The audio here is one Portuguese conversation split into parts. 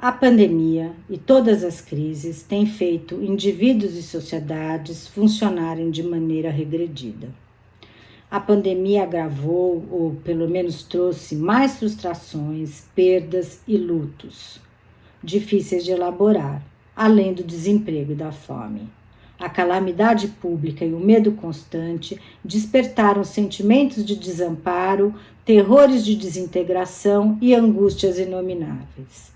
A pandemia e todas as crises têm feito indivíduos e sociedades funcionarem de maneira regredida. A pandemia agravou, ou pelo menos trouxe, mais frustrações, perdas e lutos, difíceis de elaborar, além do desemprego e da fome. A calamidade pública e o medo constante despertaram sentimentos de desamparo, terrores de desintegração e angústias inomináveis.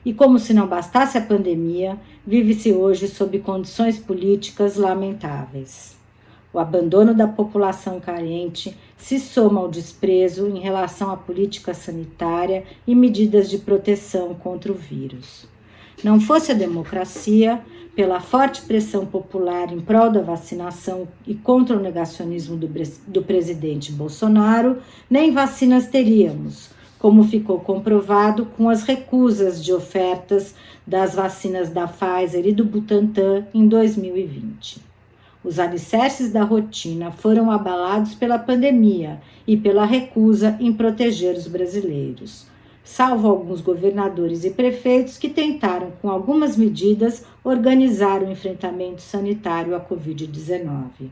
E como se não bastasse a pandemia, vive-se hoje sob condições políticas lamentáveis. O abandono da população carente se soma ao desprezo em relação à política sanitária e medidas de proteção contra o vírus. Não fosse a democracia, pela forte pressão popular em prol da vacinação e contra o negacionismo do presidente Bolsonaro, nem vacinas teríamos, como ficou comprovado com as recusas de ofertas das vacinas da Pfizer e do Butantan em 2020. Os alicerces da rotina foram abalados pela pandemia e pela recusa em proteger os brasileiros, salvo alguns governadores e prefeitos que tentaram, com algumas medidas, organizar o enfrentamento sanitário à Covid-19.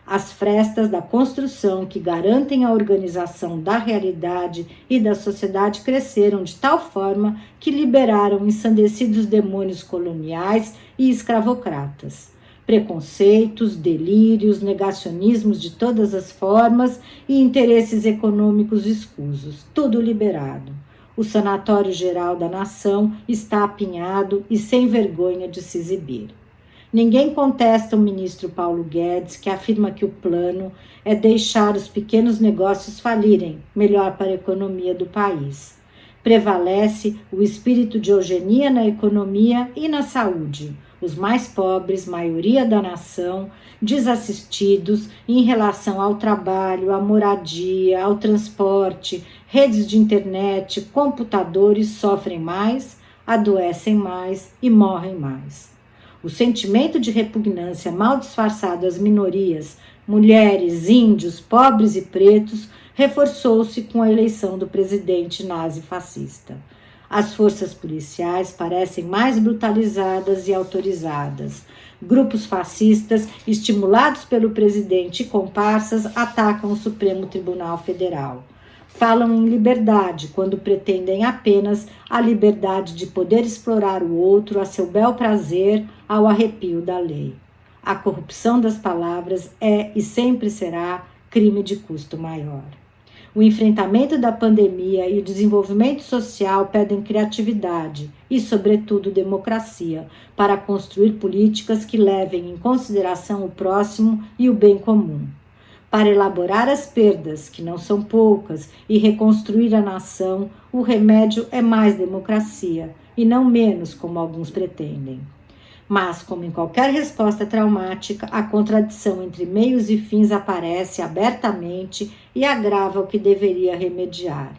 As frestas da construção que garantem a organização da realidade e da sociedade cresceram de tal forma que liberaram ensandecidos demônios coloniais e escravocratas. Preconceitos, delírios, negacionismos de todas as formas e interesses econômicos escusos, tudo liberado. O Sanatório Geral da Nação está apinhado e sem vergonha de se exibir. Ninguém contesta o ministro Paulo Guedes, que afirma que o plano é deixar os pequenos negócios falirem, melhor para a economia do país. Prevalece o espírito de eugenia na economia e na saúde. Os mais pobres, maioria da nação, desassistidos em relação ao trabalho, à moradia, ao transporte, redes de internet, computadores, sofrem mais, adoecem mais e morrem mais. O sentimento de repugnância mal disfarçado às minorias, mulheres, índios, pobres e pretos, reforçou-se com a eleição do presidente nazi-fascista. As forças policiais parecem mais brutalizadas e autorizadas. Grupos fascistas, estimulados pelo presidente e comparsas, atacam o Supremo Tribunal Federal. Falam em liberdade quando pretendem apenas a liberdade de poder explorar o outro a seu bel prazer, ao arrepio da lei. A corrupção das palavras é e sempre será crime de custo maior. O enfrentamento da pandemia e o desenvolvimento social pedem criatividade e, sobretudo, democracia para construir políticas que levem em consideração o próximo e o bem comum. Para elaborar as perdas, que não são poucas, e reconstruir a nação, o remédio é mais democracia, e não menos, como alguns pretendem. Mas, como em qualquer resposta traumática, a contradição entre meios e fins aparece abertamente e agrava o que deveria remediar.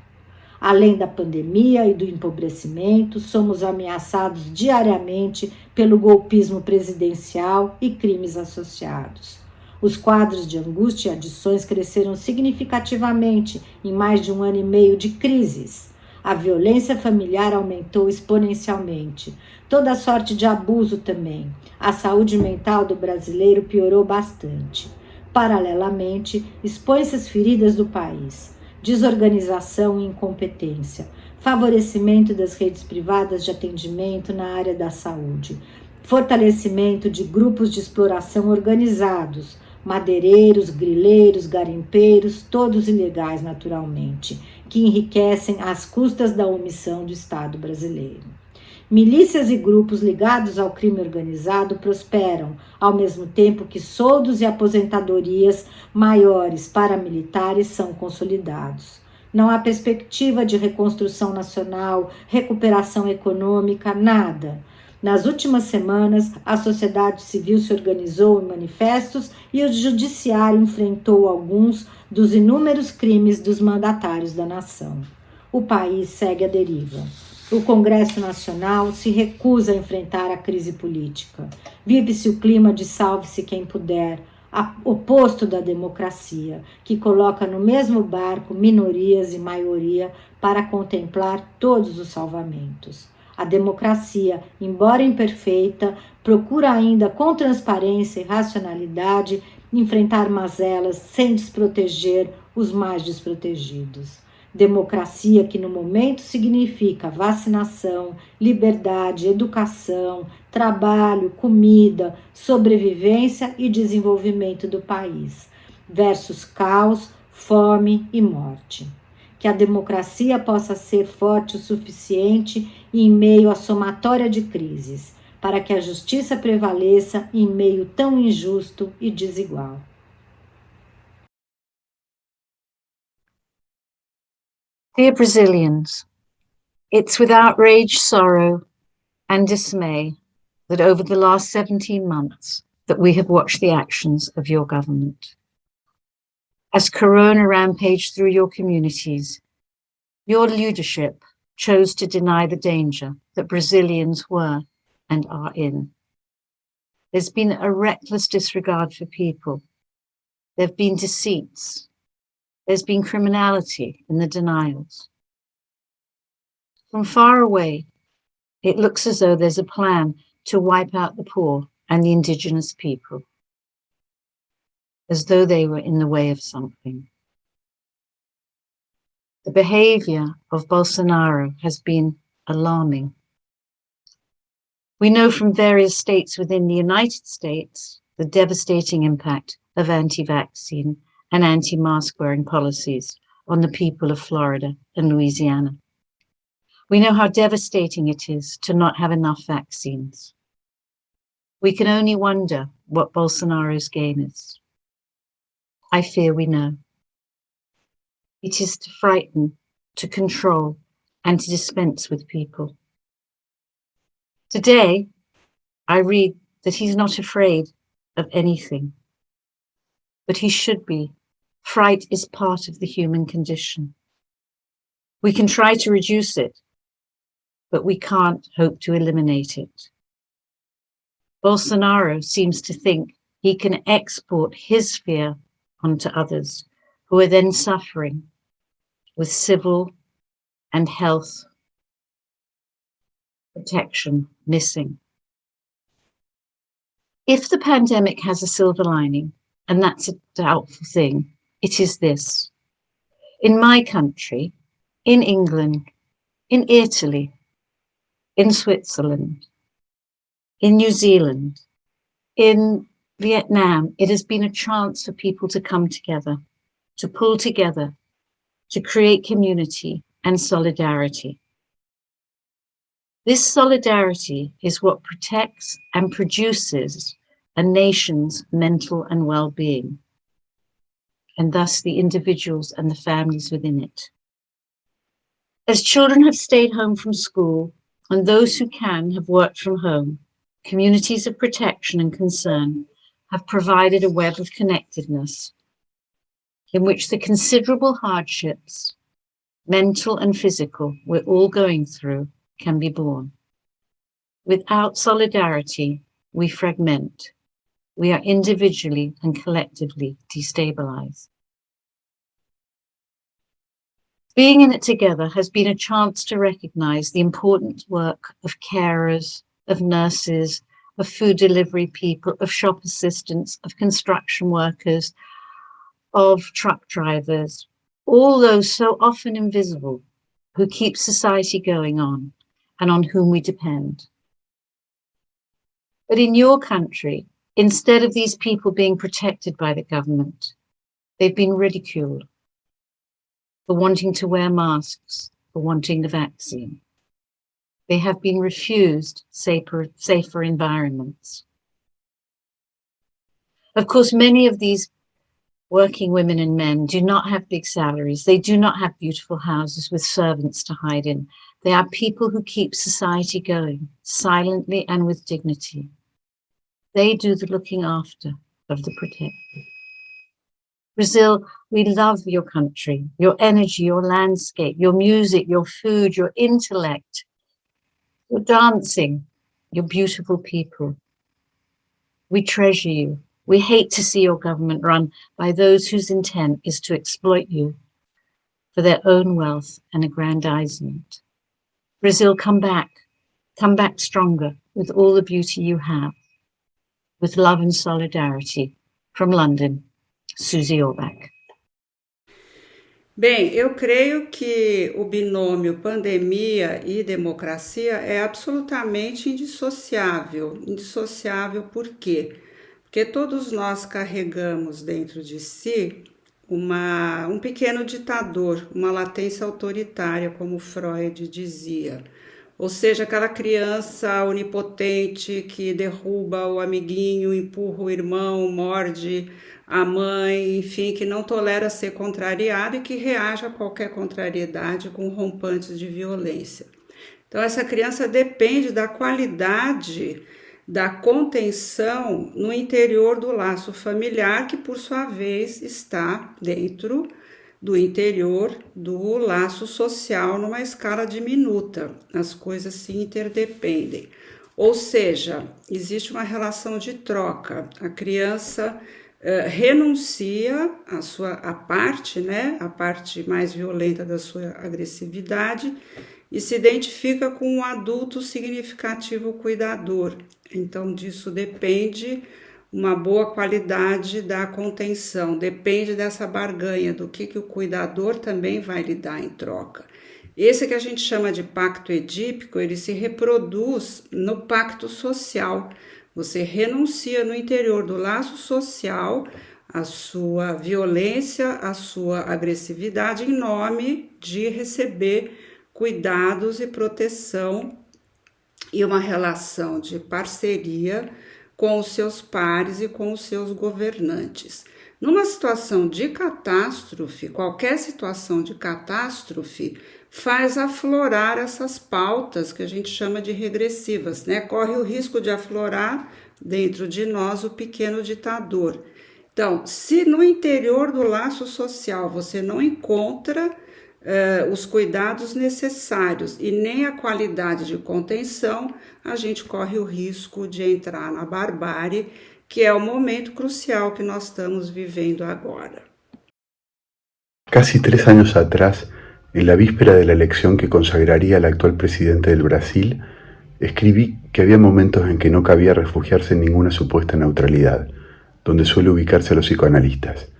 Além da pandemia e do empobrecimento, somos ameaçados diariamente pelo golpismo presidencial e crimes associados. Os quadros de angústia e adições cresceram significativamente em mais de 1 ano e meio de crises. A violência familiar aumentou exponencialmente. Toda sorte de abuso também. A saúde mental do brasileiro piorou bastante. Paralelamente, expõe-se as feridas do país. Desorganização e incompetência. Favorecimento das redes privadas de atendimento na área da saúde. Fortalecimento de grupos de exploração organizados. Madeireiros, grileiros, garimpeiros, todos ilegais naturalmente, que enriquecem às custas da omissão do Estado brasileiro. Milícias e grupos ligados ao crime organizado prosperam, ao mesmo tempo que soldos e aposentadorias maiores paramilitares são consolidados. Não há perspectiva de reconstrução nacional, recuperação econômica, nada. Nas últimas semanas, a sociedade civil se organizou em manifestos e o judiciário enfrentou alguns dos inúmeros crimes dos mandatários da nação. O país segue à deriva. O Congresso Nacional se recusa a enfrentar a crise política. Vive-se o clima de salve-se quem puder, oposto da democracia, que coloca no mesmo barco minorias e maioria para contemplar todos os salvamentos. A democracia, embora imperfeita, procura ainda com transparência e racionalidade enfrentar mazelas sem desproteger os mais desprotegidos. Democracia que no momento significa vacinação, liberdade, educação, trabalho, comida, sobrevivência e desenvolvimento do país, versus caos, fome e morte. Que a democracia possa ser forte o suficiente em meio à somatória de crises, para que a justiça prevaleça em meio tão injusto e desigual. Dear Brazilians, it's with outrage, sorrow, and dismay that over the last 17 months that we have watched the actions of your government. As Corona rampaged through your communities, your leadership chose to deny the danger that Brazilians were and are in. There's been a reckless disregard for people. There have been deceits. There's been criminality in the denials. From far away, it looks as though there's a plan to wipe out the poor and the indigenous people, as though they were in the way of something. The behavior of Bolsonaro has been alarming. We know from various states within the United States the devastating impact of anti-vaccine and anti-mask wearing policies on the people of Florida and Louisiana. We know how devastating it is to not have enough vaccines. We can only wonder what Bolsonaro's game is. I fear we know. It is to frighten, to control, and to dispense with people. Today, I read that he's not afraid of anything, but he should be. Fright is part of the human condition. We can try to reduce it, but we can't hope to eliminate it. Bolsonaro seems to think he can export his fear onto others who are then suffering with civil and health protection missing. If the pandemic has a silver lining, and that's a doubtful thing, it is this. In my country, in England, in Italy, in Switzerland, in New Zealand, in Vietnam, it has been a chance for people to come together, to pull together, to create community and solidarity. This solidarity is what protects and produces a nation's mental and well-being, and thus the individuals and the families within it. As children have stayed home from school, and those who can have worked from home, communities of protection and concern have provided a web of connectedness in which the considerable hardships, mental and physical, we're all going through can be borne. Without solidarity, we fragment. We are individually and collectively destabilized. Being in it together has been a chance to recognize the important work of carers, of nurses, of food delivery people, of shop assistants, of construction workers, of truck drivers, all those so often invisible who keep society going on and on whom we depend. But in your country, instead of these people being protected by the government, they've been ridiculed for wanting to wear masks, for wanting the vaccine. They have been refused safer environments. Of course, many of these working women and men do not have big salaries. They do not have beautiful houses with servants to hide in. They are people who keep society going silently and with dignity. They do the looking after of the protected. Brazil, we love your country, your energy, your landscape, your music, your food, your intellect, your dancing, your beautiful people. We treasure you. We hate to see your government run by those whose intent is to exploit you for their own wealth and aggrandizement. Brazil, come back. Come back stronger with all the beauty you have. With love and solidarity. From London, Susie Orbach. Bem, eu creio que o binômio pandemia e democracia é absolutamente indissociável. Indissociável por quê? Porque todos nós carregamos dentro de si um pequeno ditador, uma latência autoritária, como Freud dizia. Ou seja, aquela criança onipotente que derruba o amiguinho, empurra o irmão, morde a mãe, enfim, que não tolera ser contrariado e que reage a qualquer contrariedade com rompantes de violência. Então, essa criança depende da qualidade da contenção no interior do laço familiar, que por sua vez está dentro do interior do laço social numa escala diminuta. As coisas se interdependem. Ou seja, existe uma relação de troca. A criança renuncia a parte mais violenta da sua agressividade e se identifica com um adulto significativo cuidador. Então, disso depende uma boa qualidade da contenção, depende dessa barganha, do que o cuidador também vai lhe dar em troca. Esse que a gente chama de pacto edípico, ele se reproduz no pacto social. Você renuncia no interior do laço social a sua violência, a sua agressividade em nome de receber cuidados e proteção e uma relação de parceria com os seus pares e com os seus governantes. Numa situação de catástrofe, qualquer situação de catástrofe faz aflorar essas pautas que a gente chama de regressivas, né? Corre o risco de aflorar dentro de nós o pequeno ditador. Então, se no interior do laço social você não encontra os cuidados necessários e nem a qualidade de contenção, a gente corre o risco de entrar na barbárie, que é o momento crucial que nós estamos vivendo agora. Casi 3 años atrás, en la víspera de la elección que consagraría al actual presidente del Brasil, escribí que había momentos en que no cabía refugiarse en ninguna supuesta neutralidad, donde suele ubicarse a los psicoanalistas.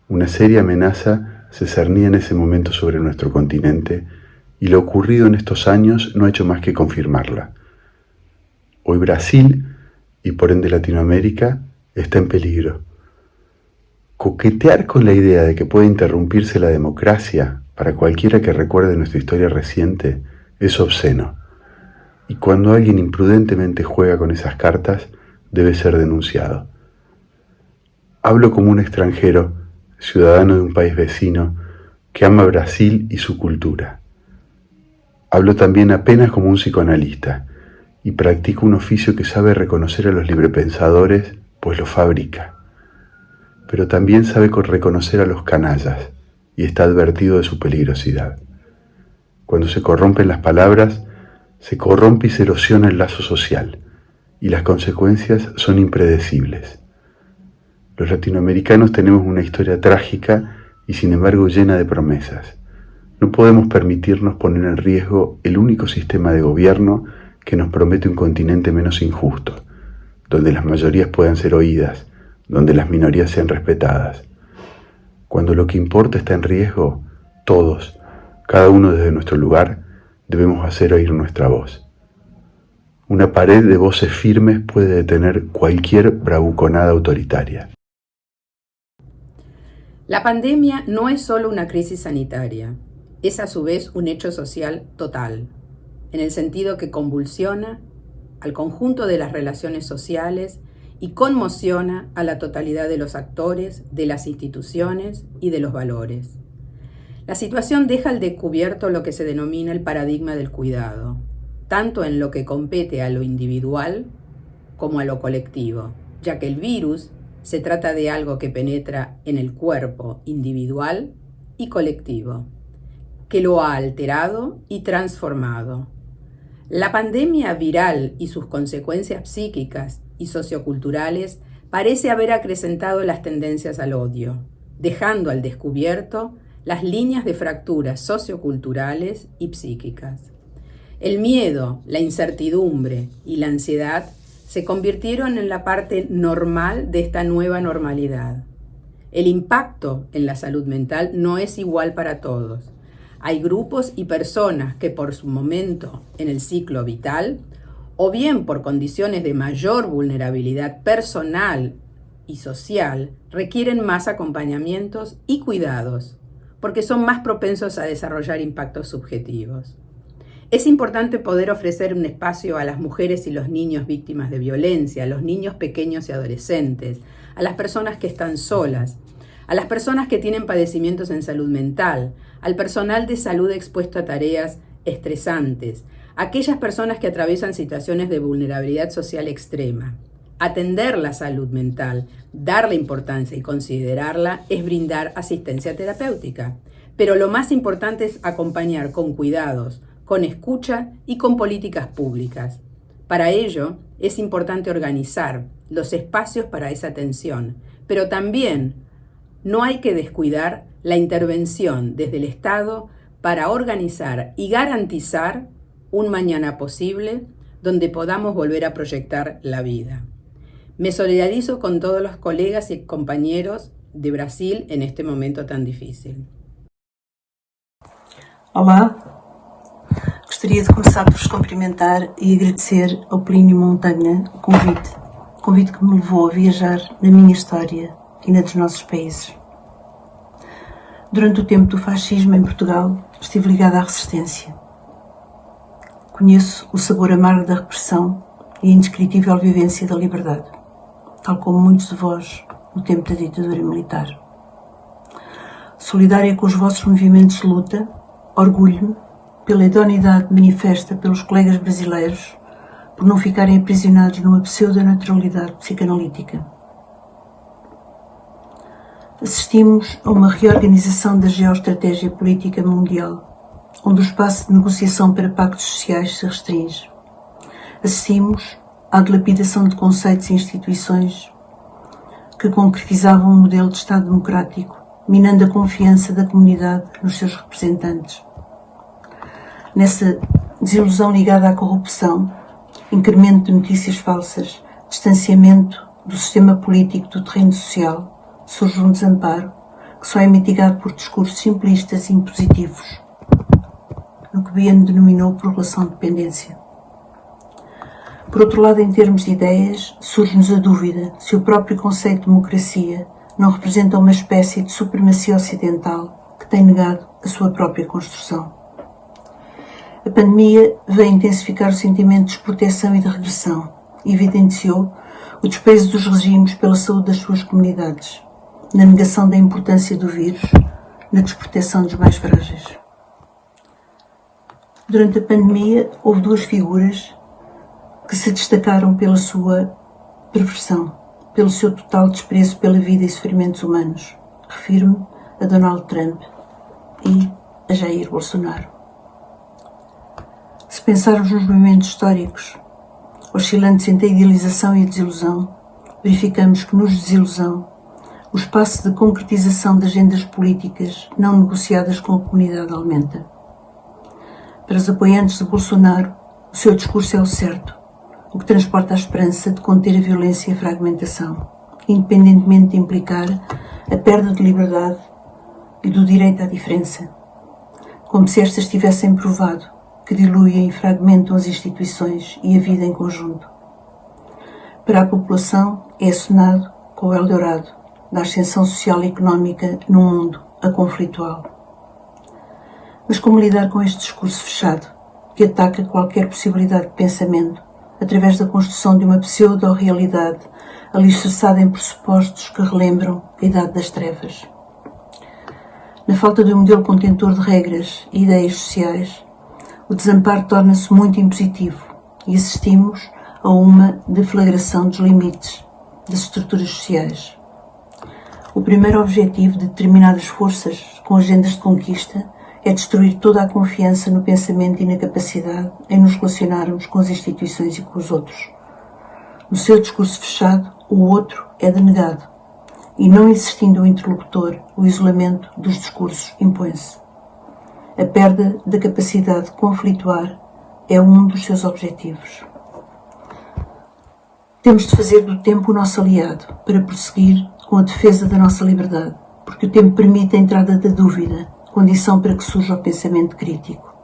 Una seria amenaza se cernía en ese momento sobre nuestro continente y lo ocurrido en estos años no ha hecho más que confirmarla. Hoy Brasil, y por ende Latinoamérica, está en peligro. Coquetear con la idea de que puede interrumpirse la democracia para cualquiera que recuerde nuestra historia reciente es obsceno. Y cuando alguien imprudentemente juega con esas cartas, debe ser denunciado. Hablo como un extranjero, ciudadano de un país vecino, que ama Brasil y su cultura. Hablo también apenas como un psicoanalista y practico un oficio que sabe reconocer a los librepensadores, pues los fabrica. Pero también sabe reconocer a los canallas y está advertido de su peligrosidad. Cuando se corrompen las palabras, se corrompe y se erosiona el lazo social, y las consecuencias son impredecibles. Los latinoamericanos tenemos una historia trágica y sin embargo llena de promesas. No podemos permitirnos poner en riesgo el único sistema de gobierno que nos promete un continente menos injusto, donde las mayorías puedan ser oídas, donde las minorías sean respetadas. Cuando lo que importa está en riesgo, todos, cada uno desde nuestro lugar, debemos hacer oír nuestra voz. Una pared de voces firmes puede detener cualquier bravuconada autoritaria. La pandemia no es solo una crisis sanitaria, es a su vez un hecho social total, en el sentido que convulsiona al conjunto de las relaciones sociales y conmociona a la totalidad de los actores, de las instituciones y de los valores. La situación deja al descubierto lo que se denomina el paradigma del cuidado, tanto en lo que compete a lo individual como a lo colectivo, ya que el virus se trata de algo que penetra en el cuerpo individual y colectivo, que lo ha alterado y transformado. La pandemia viral y sus consecuencias psíquicas y socioculturales parece haber acrecentado las tendencias al odio, dejando al descubierto las líneas de fracturas socioculturales y psíquicas. El miedo, la incertidumbre y la ansiedad se convirtieron en la parte normal de esta nueva normalidad. El impacto en la salud mental no es igual para todos. Hay grupos y personas que por su momento en el ciclo vital, o bien por condiciones de mayor vulnerabilidad personal y social, requieren más acompañamientos y cuidados, porque son más propensos a desarrollar impactos subjetivos. Es importante poder ofrecer un espacio a las mujeres y los niños víctimas de violencia, a los niños pequeños y adolescentes, a las personas que están solas, a las personas que tienen padecimientos en salud mental, al personal de salud expuesto a tareas estresantes, a aquellas personas que atraviesan situaciones de vulnerabilidad social extrema. Atender la salud mental, darle importancia y considerarla es brindar asistencia terapéutica. Pero lo más importante es acompañar con cuidados, con escucha y con políticas públicas. Para ello, es importante organizar los espacios para esa atención, pero también no hay que descuidar la intervención desde el Estado para organizar y garantizar un mañana posible donde podamos volver a proyectar la vida. Me solidarizo con todos los colegas y compañeros de Brasil en este momento tan difícil. Olá, gostaria de começar por vos cumprimentar e agradecer ao Plínio Montanha o convite que me levou a viajar na minha história e na dos nossos países. Durante o tempo do fascismo em Portugal, estive ligada à resistência. Conheço o sabor amargo da repressão e a indescritível vivência da liberdade, tal como muitos de vós no tempo da ditadura militar. Solidária com os vossos movimentos de luta, orgulho-me pela idoneidade manifesta pelos colegas brasileiros por não ficarem aprisionados numa pseudo-naturalidade psicanalítica. Assistimos a uma reorganização da geoestratégia política mundial, onde o espaço de negociação para pactos sociais se restringe. Assistimos à dilapidação de conceitos e instituições que concretizavam um modelo de Estado democrático, minando a confiança da comunidade nos seus representantes. Nessa desilusão ligada à corrupção, incremento de notícias falsas, distanciamento do sistema político do terreno social, surge um desamparo que só é mitigado por discursos simplistas e impositivos, no que Biane denominou por relação de dependência. Por outro lado, em termos de ideias, surge-nos a dúvida se o próprio conceito de democracia não representa uma espécie de supremacia ocidental que tem negado a sua própria construção. A pandemia veio intensificar o sentimento de desproteção e de regressão e evidenciou o desprezo dos regimes pela saúde das suas comunidades, na negação da importância do vírus, na desproteção dos mais frágeis. Durante a pandemia, houve duas figuras que se destacaram pela sua perversão, pelo seu total desprezo pela vida e sofrimentos humanos. Refiro-me a Donald Trump e a Jair Bolsonaro. Se pensarmos nos movimentos históricos, oscilantes entre a idealização e a desilusão, verificamos que nos desilusão o espaço de concretização de agendas políticas não negociadas com a comunidade aumenta. Para os apoiantes de Bolsonaro, o seu discurso é o certo, o que transporta a esperança de conter a violência e a fragmentação, independentemente de implicar a perda de liberdade e do direito à diferença, como se estas tivessem provado que diluem e fragmentam as instituições e a vida em conjunto. Para a população é assonado com o Eldorado da ascensão social e económica num mundo aconflitual. Mas como lidar com este discurso fechado, que ataca qualquer possibilidade de pensamento através da construção de uma pseudo-realidade alicerçada em pressupostos que relembram a Idade das Trevas? Na falta de um modelo contentor de regras e ideias sociais, o desamparo torna-se muito impositivo e assistimos a uma deflagração dos limites das estruturas sociais. O primeiro objetivo de determinadas forças com agendas de conquista é destruir toda a confiança no pensamento e na capacidade em nos relacionarmos com as instituições e com os outros. No seu discurso fechado, o outro é denegado e, não existindo o interlocutor, o isolamento dos discursos impõe-se. A perda da capacidade de conflituar é um dos seus objetivos. Temos de fazer do tempo o nosso aliado para prosseguir com a defesa da nossa liberdade, porque o tempo permite a entrada da dúvida, condição para que surja o pensamento crítico.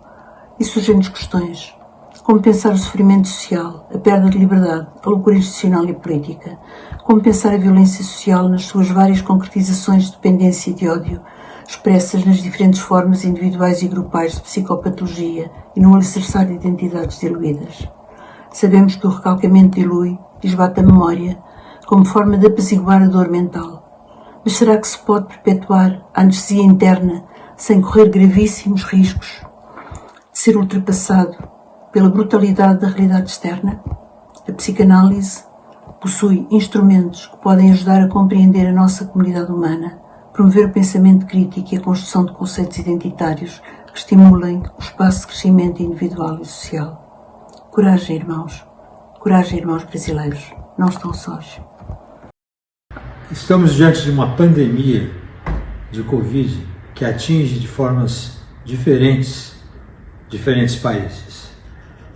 E surgem-nos questões, como pensar o sofrimento social, a perda de liberdade, a loucura institucional e política, como pensar a violência social nas suas várias concretizações de dependência e de ódio, expressas nas diferentes formas individuais e grupais de psicopatologia e no alicerçar de identidades diluídas. Sabemos que o recalcamento dilui e esbate a memória como forma de apaziguar a dor mental. Mas será que se pode perpetuar a anestesia interna sem correr gravíssimos riscos de ser ultrapassado pela brutalidade da realidade externa? A psicanálise possui instrumentos que podem ajudar a compreender a nossa comunidade humana, promover o pensamento crítico e a construção de conceitos identitários que estimulem o espaço de crescimento individual e social. Coragem, irmãos brasileiros, não estão sós. Estamos diante de uma pandemia de Covid que atinge de formas diferentes países.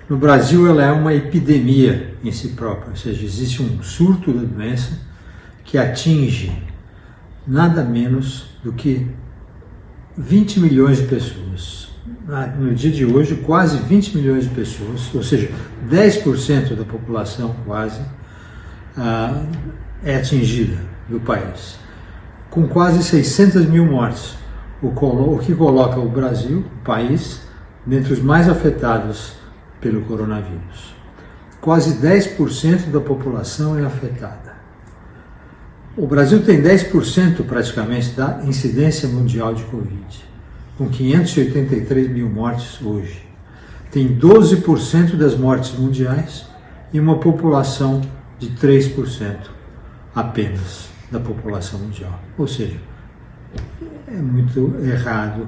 No Brasil, ela é uma epidemia em si própria, ou seja, existe um surto da doença que atinge nada menos do que 20 milhões de pessoas. No dia de hoje, quase 20 milhões de pessoas, ou seja, 10% da população quase, é atingida do país, com quase 600 mil mortes, o que coloca o Brasil, o país, dentre os mais afetados pelo coronavírus. Quase 10% da população é afetada. O Brasil tem 10% praticamente da incidência mundial de Covid, com 583 mil mortes hoje. Tem 12% das mortes mundiais e uma população de 3% apenas da população mundial. Ou seja, é muito errado,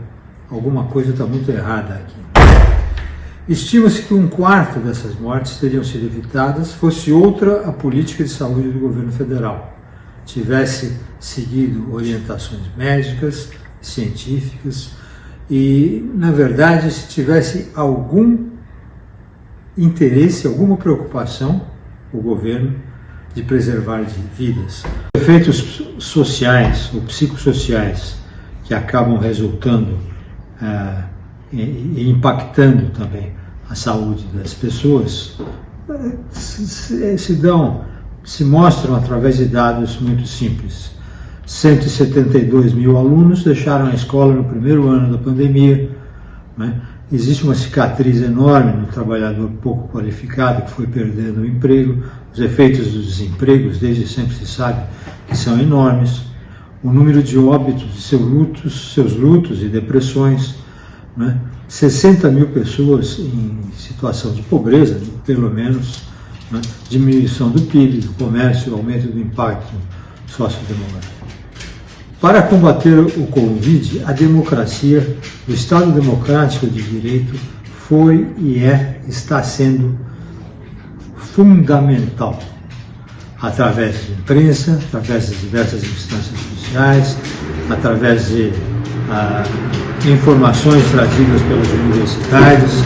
alguma coisa está muito errada aqui. Estima-se que 1/4 dessas mortes teriam sido evitadas fosse outra a política de saúde do governo federal, tivesse seguido orientações médicas, científicas e, na verdade, se tivesse algum interesse, alguma preocupação, o governo, de preservar vidas. Efeitos sociais ou psicossociais que acabam resultando e impactando também a saúde das pessoas se mostram através de dados muito simples. 172 mil alunos deixaram a escola no primeiro ano da pandemia, né? Existe uma cicatriz enorme no trabalhador pouco qualificado que foi perdendo o emprego. Os efeitos dos desempregos, desde sempre se sabe que são enormes. O número de óbitos de seus lutos e depressões, né? 60 mil pessoas em situação de pobreza, pelo menos, né? Diminuição do PIB, do comércio, aumento do impacto sociodemográfico. Para combater o Covid, a democracia, o Estado democrático de direito foi e está sendo fundamental, através de imprensa, através das diversas instâncias sociais, através de informações trazidas pelas universidades,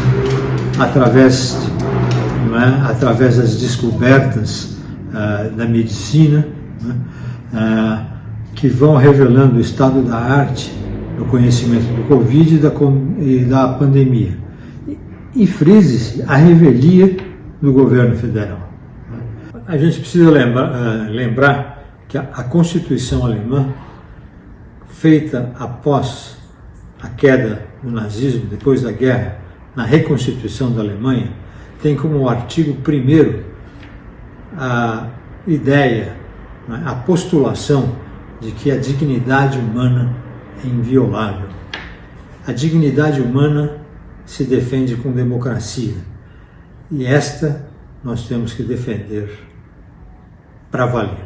através das descobertas da medicina, né? Que vão revelando o estado da arte no conhecimento do Covid e da pandemia. E frise-se a revelia do governo federal. A gente precisa lembrar que a Constituição alemã, feita após a queda do nazismo, depois da guerra, na reconstituição da Alemanha, tem como artigo 1º a ideia, a postulação de que a dignidade humana é inviolável. A dignidade humana se defende com democracia. E esta nós temos que defender para valer.